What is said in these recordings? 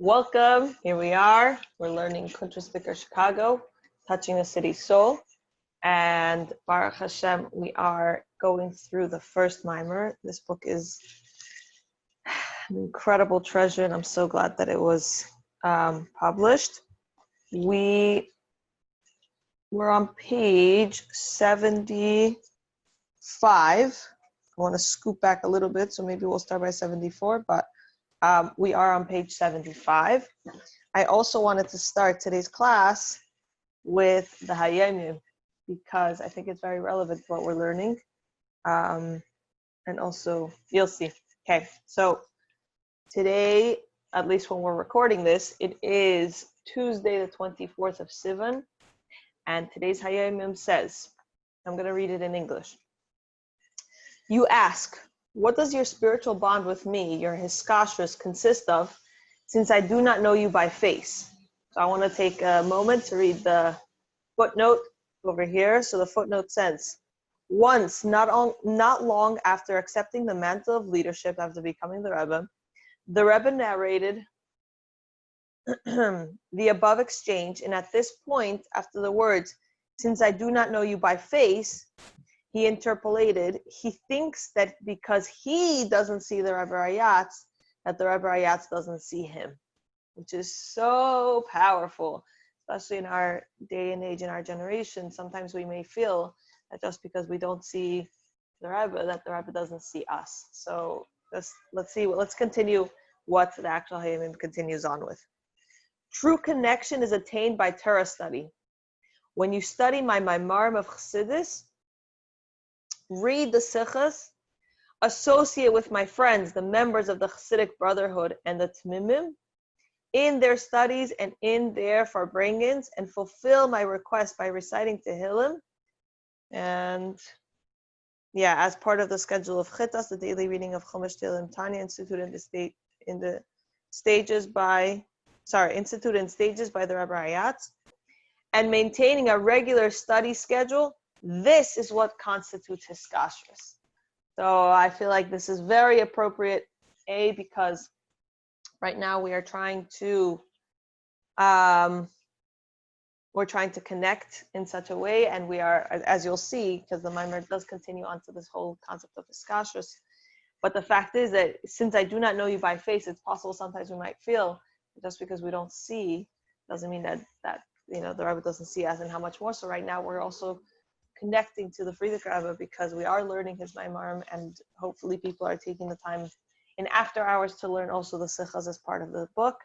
Welcome. Here we are. We're learning Kuntres Bikkur Chicago, touching the city's soul. And Baruch Hashem, we are going through the first maamer. This book is an incredible treasure, and I'm so glad that it was published. We're on page 75. I want to scoop back a little bit, so maybe we'll start by 74, but we are on page 75. I also wanted to start today's class with the Hayomim because I think it's very relevant to what we're learning. And also, you'll see. Okay, so today, at least when we're recording this, it is Tuesday, the 24th of Sivan. And today's Hayomim says, I'm going to read it in English. You ask, what does your spiritual bond with me, your hiskashrus, consist of, since I do not know you by face? So I want to take a moment to read the footnote over here. So the footnote says, once, not long after accepting the mantle of leadership after becoming the Rebbe narrated the above exchange, and at this point, after the words, since I do not know you by face, he interpolated, he thinks that because he doesn't see the Rebbe Rayatz, that the Rebbe Rayatz doesn't see him, which is so powerful, especially in our day and age, in our generation. Sometimes we may feel that just because we don't see the Rebbe, that the Rebbe doesn't see us. So let's continue what the actual Hayomim continues on with. True connection is attained by Torah study. When you study my maamer of Chassidus, read the sichas, associate with my friends, the members of the Chassidic Brotherhood and the Tmimim, in their studies and in their farbringings, and fulfill my request by reciting Tehillim. And as part of the schedule of Chitas, the daily reading of Chumash Tehillim Tanya, instituted in stages by the Rebbe Rayatz, and maintaining a regular study schedule. This is what constitutes hiskashrus. So I feel like this is very appropriate, because right now we are trying to connect in such a way, and we are, as you'll see, because the maamer does continue on to this whole concept of hiskashrus. But the fact is that since I do not know you by face, it's possible sometimes we might feel just because we don't see doesn't mean that the Rebbe doesn't see us, and how much more so right now we're also connecting to the Frierdiker Rebbe because we are learning his maamer, and hopefully people are taking the time in after hours to learn also the sichas as part of the book.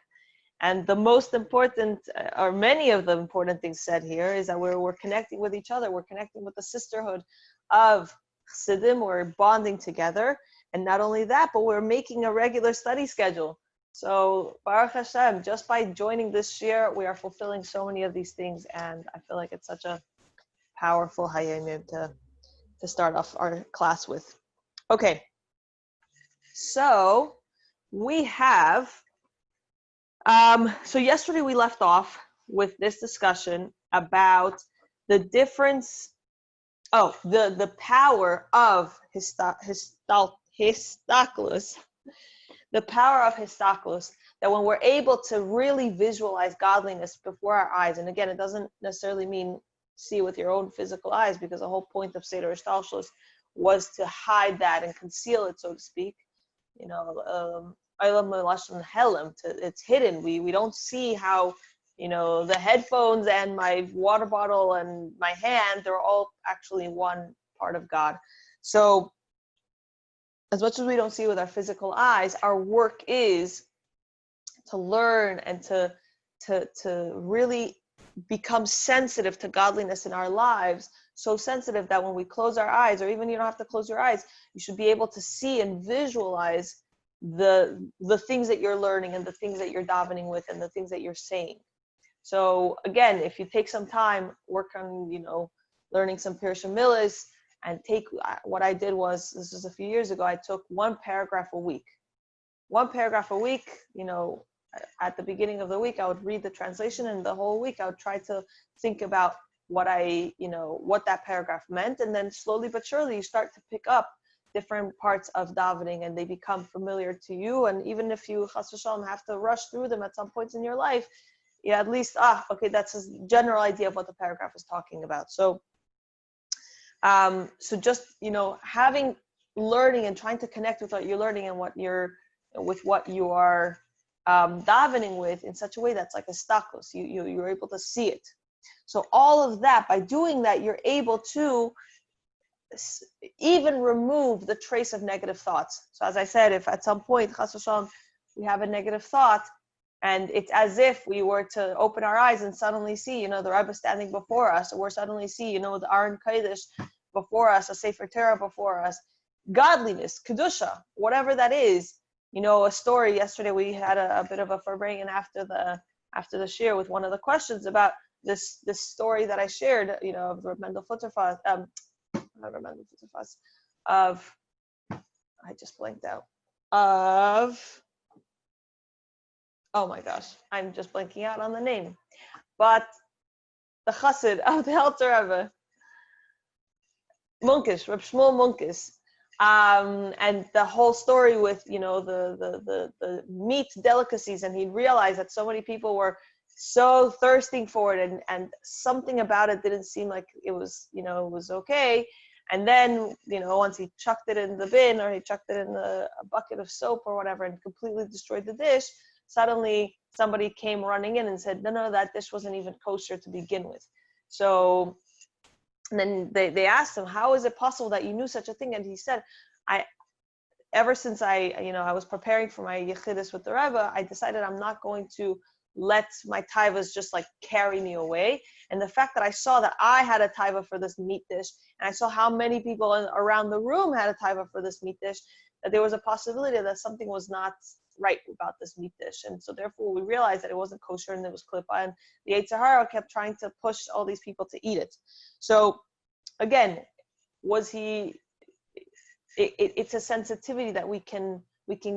And the most important, or many of the important things said here, is that we're connecting with each other. We're connecting with the sisterhood of Chassidim. We're bonding together. And not only that, but we're making a regular study schedule. So Baruch Hashem, just by joining this year, we are fulfilling so many of these things. And I feel like it's such a powerful Hayomim to start off our class with. Okay, so we have, so yesterday we left off with this discussion about the difference, the power of histaklus, the power of histaklus, that when we're able to really visualize godliness before our eyes, and again, it doesn't necessarily mean see with your own physical eyes, because the whole point of Seder Ishtalshlus was to hide that and conceal it, so to speak. It's hidden. We don't see how, the headphones and my water bottle and my hand, they're all actually one part of God. So as much as we don't see with our physical eyes, our work is to learn and to really become sensitive to godliness in our lives, so sensitive that when we close our eyes, or even you don't have to close your eyes, you should be able to see and visualize the things that you're learning and the things that you're davening with and the things that you're saying. So again, if you take some time, work on, learning some Pirush Milas, and what I did was, this was a few years ago, I took one paragraph a week. At the beginning of the week, I would read the translation, and the whole week I would try to think about what that paragraph meant. And then slowly but surely you start to pick up different parts of davening, and they become familiar to you. And even if you, chas v'shalom, have to rush through them at some points in your life, yeah, at least, okay, that's a general idea of what the paragraph is talking about. So, so just, having learning and trying to connect with what you're learning and what you are davening with in such a way that's like a stakos. You're able to see it. So all of that, by doing that, you're able to even remove the trace of negative thoughts. So as I said, if at some point, chas v'shalom, we have a negative thought, and it's as if we were to open our eyes and suddenly see, the Rebbe standing before us, or suddenly see, the Aron Kodesh before us, a Sefer Torah before us, godliness, kedusha, whatever that is. A story yesterday, we had a bit of a farbrengen after the shir with one of the questions about this story that I shared, of the Mendel Futterfass, of, I just blanked out, of, oh my gosh, I'm just blanking out on the name, but the chassid of the Alter Rebbe, Munkish, Reb Shmuel Munkish, and the whole story with, the meat delicacies, and he realized that so many people were so thirsting for it, and something about it didn't seem like it was, it was okay. And then, once he chucked it in the bin, or he chucked it in a bucket of soap or whatever, and completely destroyed the dish, suddenly somebody came running in and said, no, that dish wasn't even kosher to begin with. So, and then they asked him, how is it possible that you knew such a thing? And he said, ever since I was preparing for my Yechidus with the Rebbe, I decided I'm not going to let my taivas just like carry me away. And the fact that I saw that I had a taiva for this meat dish, and I saw how many people around the room had a taiva for this meat dish, that there was a possibility that something was not right about this meat dish. And so therefore we realized that it wasn't kosher and it was klipa, and the Yetzer Hara kept trying to push all these people to eat it. So again, it's a sensitivity that we can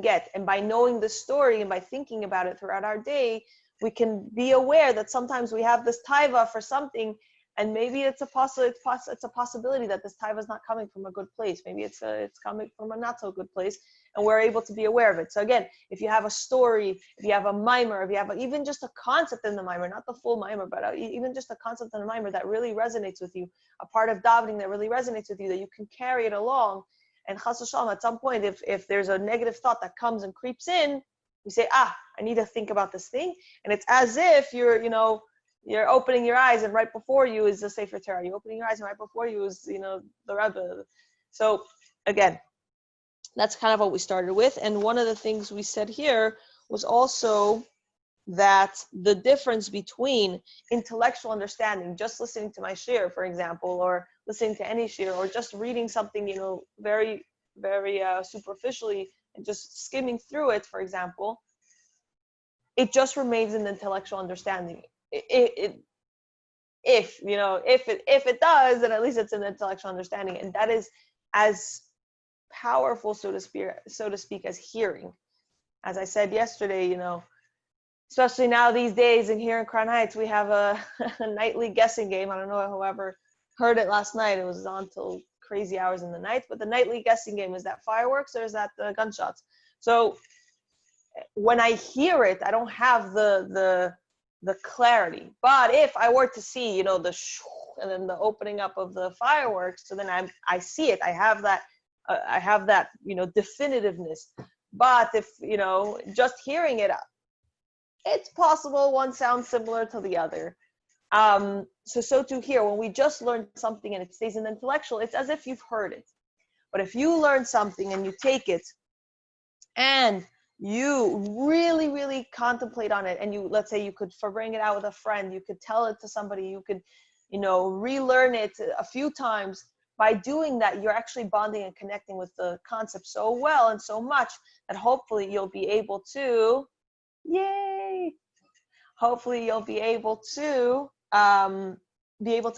get, and by knowing the story and by thinking about it throughout our day, we can be aware that sometimes we have this taiva for something, and maybe it's a possibility that this taiva is not coming from a good place. Maybe it's coming from a not so good place, and we're able to be aware of it. So again, if you have a story, if you have a maamer, if you have even just a concept in the maamer, not the full maamer, but even just a concept in the maamer that really resonates with you, a part of davening that really resonates with you, that you can carry it along. And chas v'shalom, at some point, if there's a negative thought that comes and creeps in, you say, I need to think about this thing. And it's as if you're opening your eyes, and right before you is the Sefer Torah. You're opening your eyes, and right before you is, the Rebbe. So again, that's kind of what we started with. And one of the things we said here was also that the difference between intellectual understanding, just listening to my shir, for example, or listening to any shir, or just reading something, very, very superficially, and just skimming through it, for example, it just remains an intellectual understanding. If it does, then at least it's an intellectual understanding, and that is as powerful, so to speak, as hearing. As I said yesterday, especially now these days, and here in Crown Heights, we have a nightly guessing game. I don't know whoever heard it last night. It was on till crazy hours in the night. But the nightly guessing game, is that fireworks or is that the gunshots? So when I hear it, I don't have the clarity. But if I were to see, the shoo, and then the opening up of the fireworks, so then I see it. I have that definitiveness. But if just hearing it, it's possible one sounds similar to the other. So too here, when we just learn something and it stays in the intellectual, it's as if you've heard it. But if you learn something and you take it and you really, really contemplate on it, and let's say you could bring it out with a friend, you could tell it to somebody, you could, relearn it a few times. By doing that, you're actually bonding and connecting with the concept so well and so much that hopefully you'll be able to, hopefully you'll be able to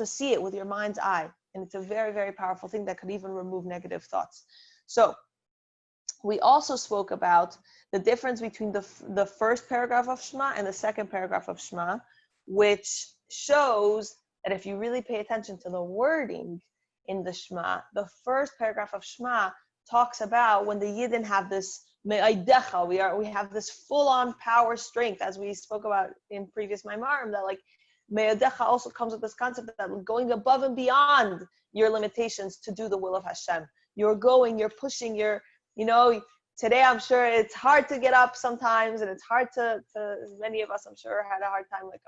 see it with your mind's eye. And it's a very, very powerful thing that could even remove negative thoughts. So we also spoke about the difference between the first paragraph of Shema and the second paragraph of Shema, which shows that if you really pay attention to the wording in the Shema, the first paragraph of Shema talks about when the Yidden have this me'aydecha, we have this full-on power strength, as we spoke about in previous Maimarim, that like me'aydecha also comes with this concept that going above and beyond your limitations to do the will of Hashem. You're pushing, today I'm sure it's hard to get up sometimes, and it's hard to many of us, I'm sure, had a hard time, like,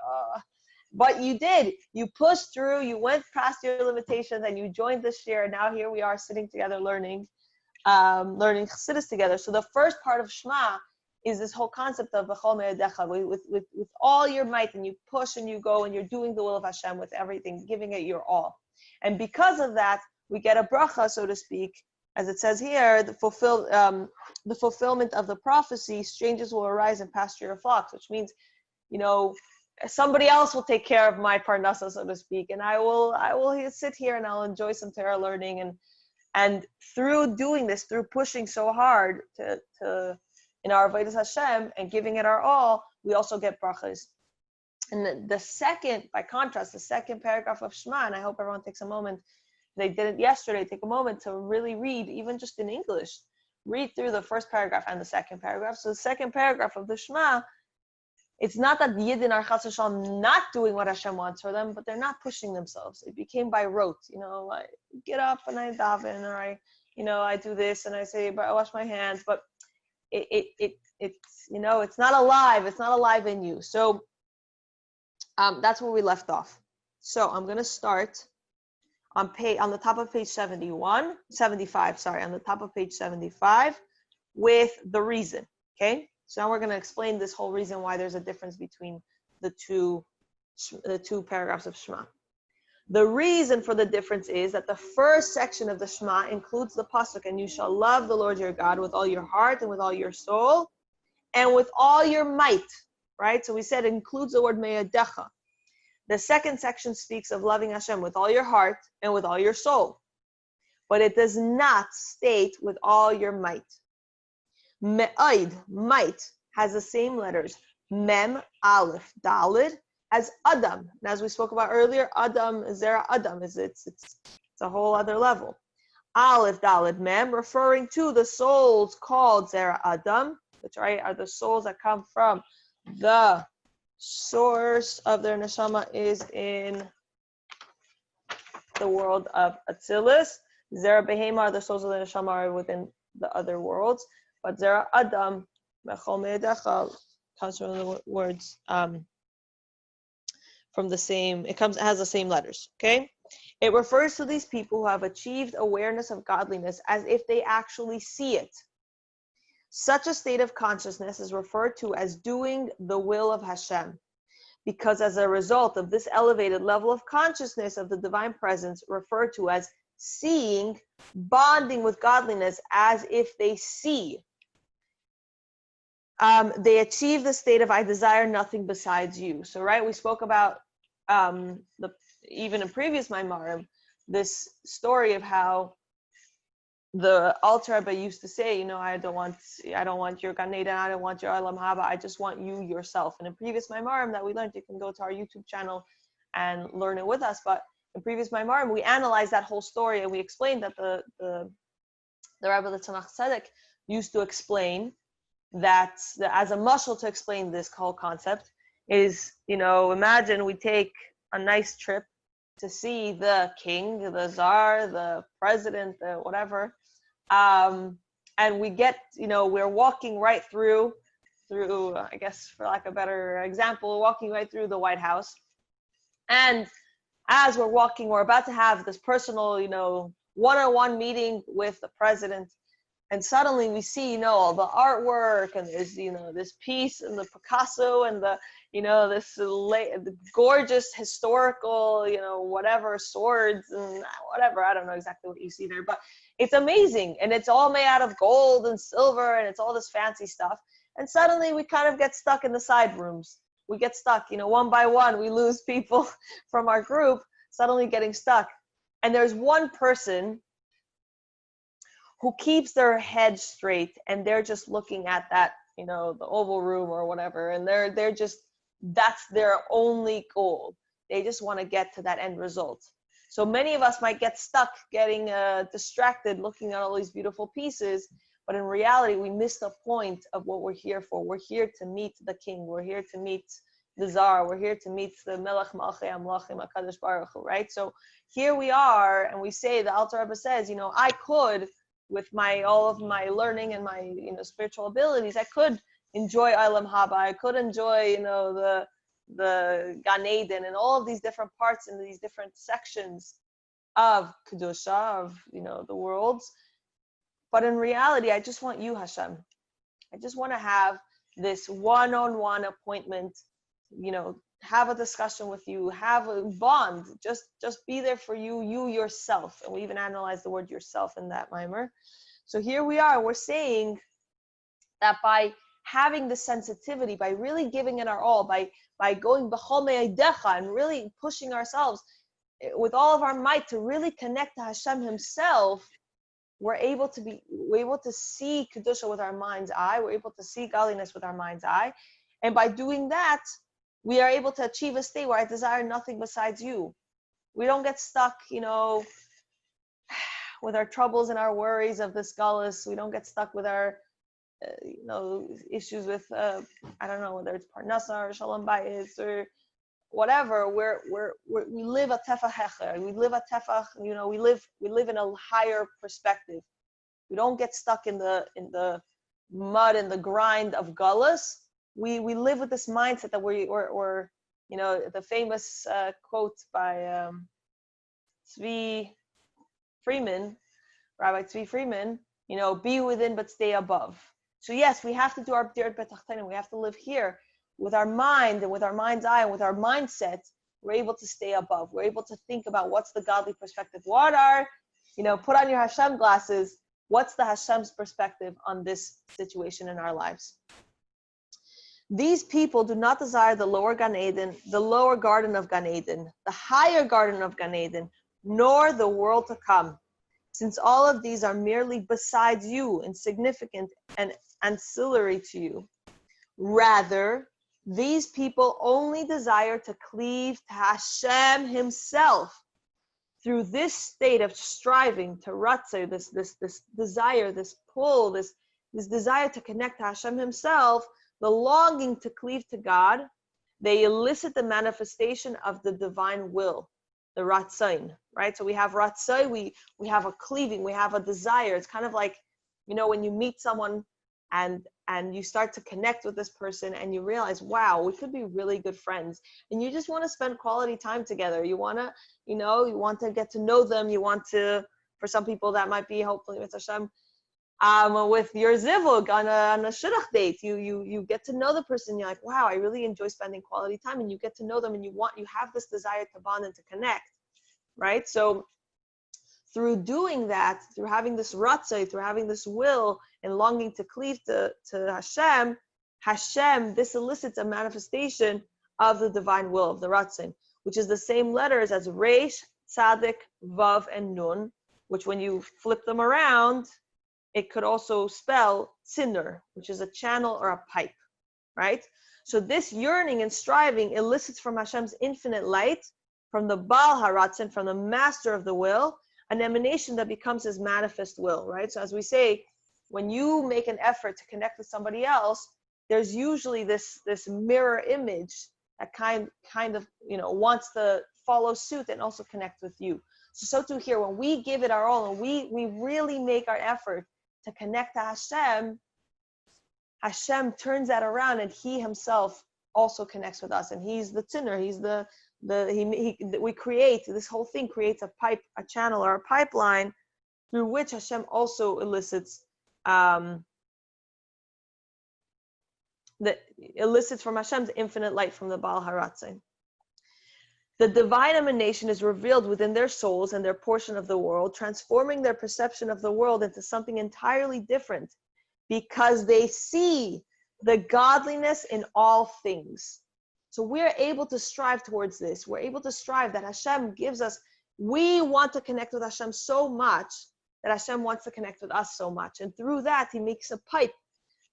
but you did. You pushed through, you went past your limitations, and you joined this year, and now here we are sitting together learning Chassidus together. So the first part of Shema is this whole concept of B'chol me'adecha, with all your might, and you push and you go, and you're doing the will of Hashem with everything, giving it your all. And because of that, we get a bracha, so to speak, as it says here, the fulfillment of the prophecy, strangers will arise and pasture your flocks, which means, somebody else will take care of my parnasa, so to speak, and I will sit here and I'll enjoy some Torah learning, and through doing this, through pushing so hard to in our avodas Hashem and giving it our all, we also get brachas. And the second paragraph of Shema, and I hope everyone takes a moment. They did it yesterday. Take a moment to really read, even just in English. Read through the first paragraph and the second paragraph. So the second paragraph of the Shema, it's not that the Yidden are chas v'shalom not doing what Hashem wants for them, but they're not pushing themselves. It became by rote. I get up and I daven, or I do this and I say, but I wash my hands. But it's not alive. It's not alive in you. So that's where we left off. So I'm going to start on the top of page 75, on the top of page 75 with the reason, okay? So now we're going to explain this whole reason why there's a difference between the two paragraphs of Shema. The reason for the difference is that the first section of the Shema includes the pasuk, and you shall love the Lord your God with all your heart and with all your soul and with all your might, right? So we said it includes the word me'adecha. The second section speaks of loving Hashem with all your heart and with all your soul, but it does not state with all your might. Me'aid, might, has the same letters, mem, aleph, dalid, as Adam. And as we spoke about earlier, Adam, Zera Adam, it's a whole other level. Aleph, dalid, mem, referring to the souls called Zera Adam, which are the souls that come from the source of their neshama is in the world of Atzilus. Zera Behema are the souls of the neshama are within the other worlds. But Zera Adam, B'chol me'adecha, comes from the words from the same. It has the same letters. Okay, it refers to these people who have achieved awareness of godliness as if they actually see it. Such a state of consciousness is referred to as doing the will of Hashem, because as a result of this elevated level of consciousness of the divine presence, referred to as seeing, bonding with godliness as if they see. They achieve the state of I desire nothing besides you. So, right, we spoke about even in previous Maimarim, this story of how the Alter Rebbe used to say, I don't want your Gan Eden, I don't want your Olam Haba, I just want you yourself. And in previous Maimarim that we learned, you can go to our YouTube channel and learn it with us. But in previous Maimarim, we analyzed that whole story, and we explained that the Rebbe, the Tzemach Tzedek, used to explain that as a mashal to explain this whole concept is, imagine we take a nice trip to see the king, the czar, the president, the whatever, and we get, we're walking right through, I guess, for lack of a better example, walking right through the White House. And as we're walking, we're about to have this personal, one-on-one meeting with the president. And suddenly we see, all the artwork, and there's, this piece and the Picasso and the, the gorgeous historical, whatever, swords and whatever. I don't know exactly what you see there, but it's amazing. And it's all made out of gold and silver, and it's all this fancy stuff. And suddenly we kind of get stuck in the side rooms. We get stuck, one by one, we lose people from our group, suddenly getting stuck. And there's one person who keeps their head straight, and they're just looking at that, the Oval Room or whatever, and they're just, that's their only goal. They just want to get to that end result. So many of us might get stuck getting distracted looking at all these beautiful pieces, but in reality, we miss the point of what we're here for. We're here to meet the King. We're here to meet the Tsar. We're here to meet the Melech Malchei Amlachim HaKadosh Baruch Hu, right? So here we are, and we say, the Alter Rebbe says, I could, with all of my learning and my spiritual abilities, I could enjoy Olam Haba. I could enjoy the Gan Eden and all of these different parts and these different sections of Kedusha, of the worlds. But in reality, I just want you, Hashem. I just want to have this one-on-one appointment, have a discussion with you, have a bond, just be there for you yourself. And we even analyze the word yourself in that maamer. So here we are, we're saying that by having the sensitivity, by really giving it our all, by going b'chol me'edecha and really pushing ourselves with all of our might to really connect to Hashem himself, we're able to see Kedusha with our mind's eye. We're able to see godliness with our mind's eye. And by doing that, we are able to achieve a state where I desire nothing besides you. We don't get stuck, with our troubles and our worries of this galus. We don't get stuck with our, issues with, I don't know, whether it's parnasa or shalom bayis or whatever. We live a tefach hecher. We live a tefach. We live in a higher perspective. We don't get stuck in the mud and the grind of galus. We live with this mindset that we're the famous quote by Tzvi Freeman, Rabbi Tzvi Freeman, be within but stay above. So yes, we have to do our dirt betachtanim. We have to live here with our mind and with our mind's eye and with our mindset. We're able to stay above. We're able to think about what's the godly perspective. What are, put on your Hashem glasses. What's the Hashem's perspective on this situation in our lives? These people do not desire the lower Gan Eden, the lower garden of Gan Eden, the higher garden of Gan Eden, nor the world to come, since all of these are merely besides you, insignificant and ancillary to you. Rather, these people only desire to cleave to Hashem himself. Through this state of striving to ratzah, this desire, this pull, this desire to connect to Hashem himself, the longing to cleave to God, they elicit the manifestation of the divine will, the ratzain, right? So we have ratzai, we have a cleaving, we have a desire. It's kind of like, when you meet someone and you start to connect with this person and you realize, wow, we could be really good friends. And you just want to spend quality time together. You want to, you want to get to know them. You want to, for some people that might be hopefully with Hashem, with your zivug on a shidduch date. You get to know the person. You're like, wow, I really enjoy spending quality time, and you get to know them, and you have this desire to bond and to connect, right? So through doing that, through having this ratzah, through having this will and longing to cleave to Hashem, this elicits a manifestation of the divine will, of the ratzah, which is the same letters as Reish, Tzadik, Vav, and Nun, which when you flip them around, it could also spell tzinner, which is a channel or a pipe, right? So this yearning and striving elicits from Hashem's infinite light, from the Baal Haratzin, from the master of the will, an emanation that becomes his manifest will, right? So as we say, when you make an effort to connect with somebody else, there's usually this mirror image that kind of wants to follow suit and also connect with you. So too here, when we give it our all and we really make our effort to connect to Hashem, Hashem turns that around and he himself also connects with us. And he's the tzinner, he's we create, this whole thing creates a pipe, a channel or a pipeline through which Hashem also elicits from Hashem's infinite light from the Baal Haratzin. The divine emanation is revealed within their souls and their portion of the world, transforming their perception of the world into something entirely different because they see the godliness in all things. So we're able to strive towards this. We're able to strive that Hashem gives us, we want to connect with Hashem so much that Hashem wants to connect with us so much. And through that, he makes a pipe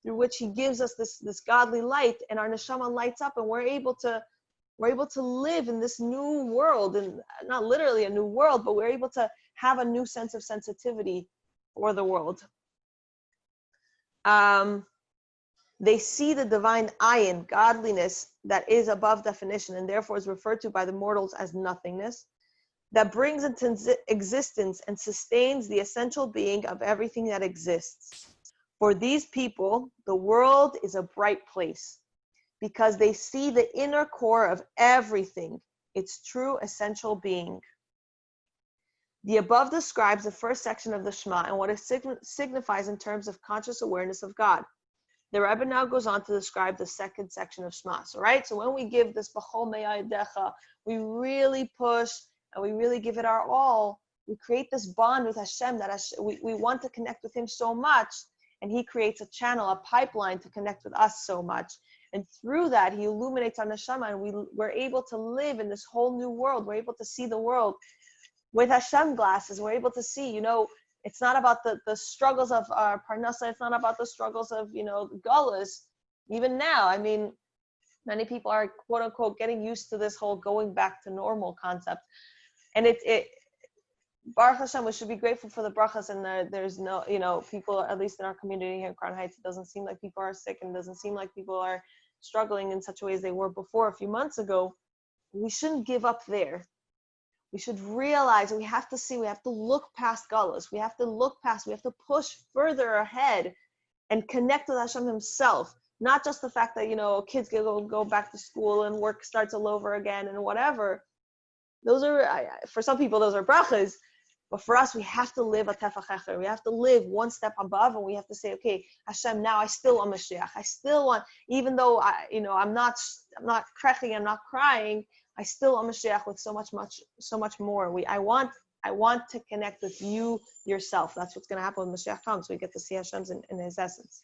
through which he gives us this godly light, and our neshama lights up, and we're able to we're able to live in this new world, and not literally a new world, but we're able to have a new sense of sensitivity for the world. They see the divine ayin, godliness, that is above definition and therefore is referred to by the mortals as nothingness, that brings into existence and sustains the essential being of everything that exists. For these people, the world is a bright place because they see the inner core of everything, its true essential being. The above describes the first section of the Shema and what it signifies in terms of conscious awareness of God. The Rebbe now goes on to describe the second section of Shema. So, right? So when we give this B'chol Me'adecha, we really push and we really give it our all. We create this bond with Hashem that we want to connect with Him so much, and He creates a channel, a pipeline to connect with us so much. And through that, He illuminates our neshama, and we're able to live in this whole new world. We're able to see the world with Hashem glasses. We're able to see, it's not about the struggles of our parnasa. It's not about the struggles of, gullus. Even now, I mean, many people are, quote unquote, getting used to this whole going back to normal concept. And it Baruch Hashem, we should be grateful for the brachas, and there's no, people, at least in our community here in Crown Heights, it doesn't seem like people are sick, and it doesn't seem like people are struggling in such a way as they were before a few months ago. We shouldn't give up there. We should realize we have to look past gullus. We have to push further ahead and connect with Hashem Himself. Not just the fact that, kids go back to school and work starts all over again and whatever. Those are, for some people, those are brachas. But for us, we have to live a tefach echer. We have to live one step above, and we have to say, okay, Hashem, now I still want Mashiach. I still want, even though I'm not creching, I'm not crying, I still want Mashiach with so much more. I want to connect with you yourself. That's what's going to happen when Mashiach comes. We get to see Hashem in His essence.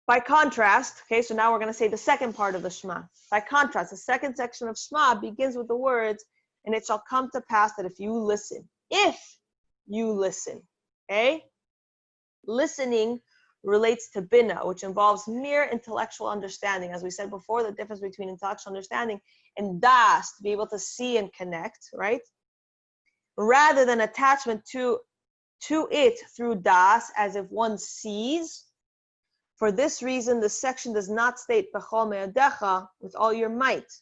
By contrast, okay, so now we're going to say the second part of the Shema. By contrast, the second section of Shema begins with the words, and it shall come to pass that if you listen, okay? Listening relates to bina, which involves mere intellectual understanding. As we said before, the difference between intellectual understanding and das, to be able to see and connect, right? Rather than attachment to it through das, as if one sees. For this reason, this section does not state b'chol me'adecha, with all your might,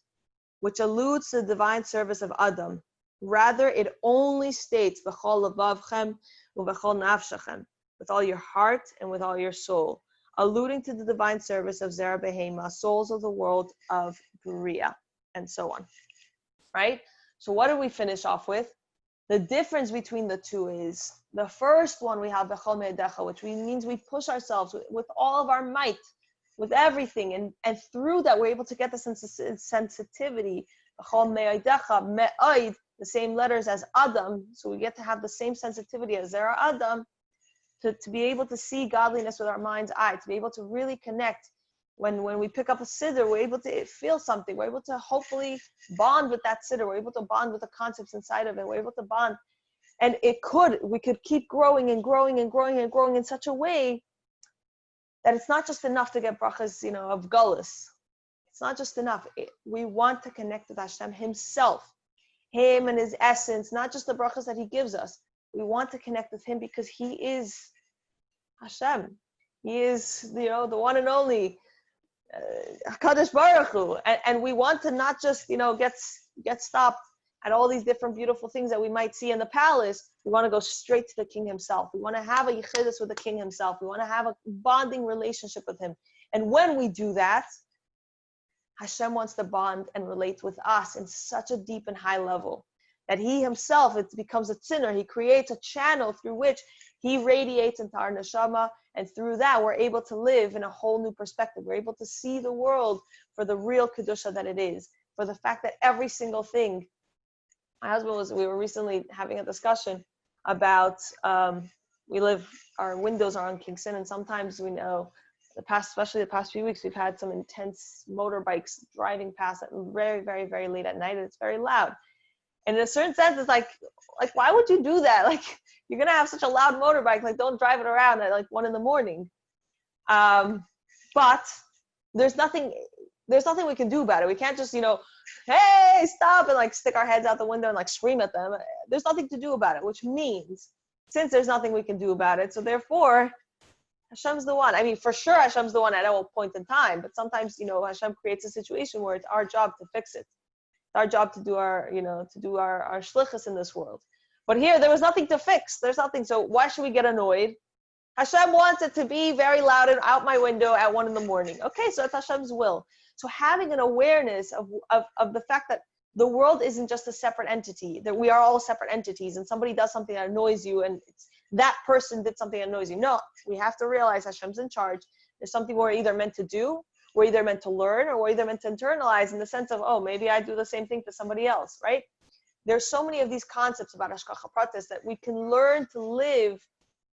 which alludes to the divine service of Adam. Rather, it only states b'chol levavchem u'b'chol nafshechem, with all your heart and with all your soul, alluding to the divine service of Zera Behema, souls of the world of Bria, and so on. Right? So what did we finish off with? The difference between the two is, the first one we have b'chol me'adecha, which means we push ourselves with all of our might, with everything, and through that we're able to get the sensitivity. B'chol me'adecha, me'aid, the same letters as Adam, so we get to have the same sensitivity as Zera Adam, to be able to see godliness with our mind's eye, to be able to really connect. When we pick up a siddur, we're able to feel something. We're able to hopefully bond with that siddur. We're able to bond with the concepts inside of it. We're able to bond. And we could keep growing and growing and growing and growing in such a way that it's not just enough to get brachas, of gullus. It's not just enough. We want to connect with Hashem Himself, Him and His essence, not just the brachas that He gives us. We want to connect with Him because He is Hashem. He is, the one and only HaKadosh Baruch Hu. And we want to not just, get stopped at all these different beautiful things that we might see in the palace. We want to go straight to the King Himself. We want to have a yichidus with the King Himself. We want to have a bonding relationship with Him. And when we do that, Hashem wants to bond and relate with us in such a deep and high level that He Himself, it becomes a tzinner. He creates a channel through which He radiates into our neshama, and through that we're able to live in a whole new perspective. We're able to see the world for the real kedusha that it is, for the fact that every single thing. My husband we were recently having a discussion about, our windows are on Kingston, and sometimes we know especially the past few weeks, we've had some intense motorbikes driving past at very, very, very late at night, and it's very loud. And in a certain sense, it's like, why would you do that? Like, you're going to have such a loud motorbike, don't drive it around at 1 a.m. But there's nothing, there's nothing we can do about it. We can't just, hey, stop, and like stick our heads out the window and like scream at them. There's nothing to do about it, which means since there's nothing we can do about it, so therefore Hashem's the one. I mean, for sure Hashem's the one at all point in time, but sometimes, Hashem creates a situation where it's our job to fix it. It's our job to do our shlichus in this world. But here, there was nothing to fix. There's nothing. So why should we get annoyed? Hashem wants it to be very loud and out my window at 1 a.m. Okay, so it's Hashem's will. So having an awareness of the fact that the world isn't just a separate entity, that we are all separate entities, and somebody does something that annoys you, and that person did something that annoys you. No, we have to realize Hashem's in charge. There's something we're either meant to do, we're either meant to learn, or we're either meant to internalize in the sense of, oh, maybe I do the same thing to somebody else, right? There's so many of these concepts about Hashgacha Pratis that we can learn to live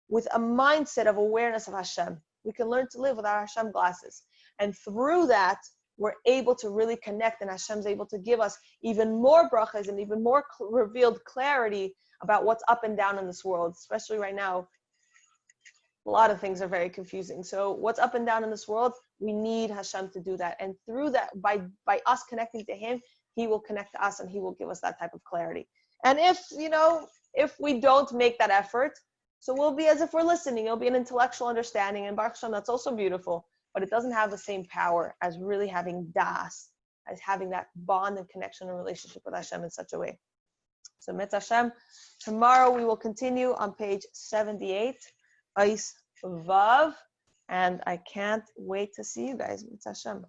with a mindset of awareness of Hashem. We can learn to live with our Hashem glasses. And through that, we're able to really connect, and Hashem's able to give us even more brachas and even more revealed clarity about what's up and down in this world. Especially right now, a lot of things are very confusing. So what's up and down in this world, we need Hashem to do that. And through that, by us connecting to Him, He will connect to us and He will give us that type of clarity. And if we don't make that effort, so we'll be as if we're listening. It'll be an intellectual understanding, and Baruch Hashem, that's also beautiful. But it doesn't have the same power as really having das, as having that bond and connection and relationship with Hashem in such a way. So Metz Hashem, tomorrow we will continue on page 78, Ais Vav, and I can't wait to see you guys. Metz Hashem.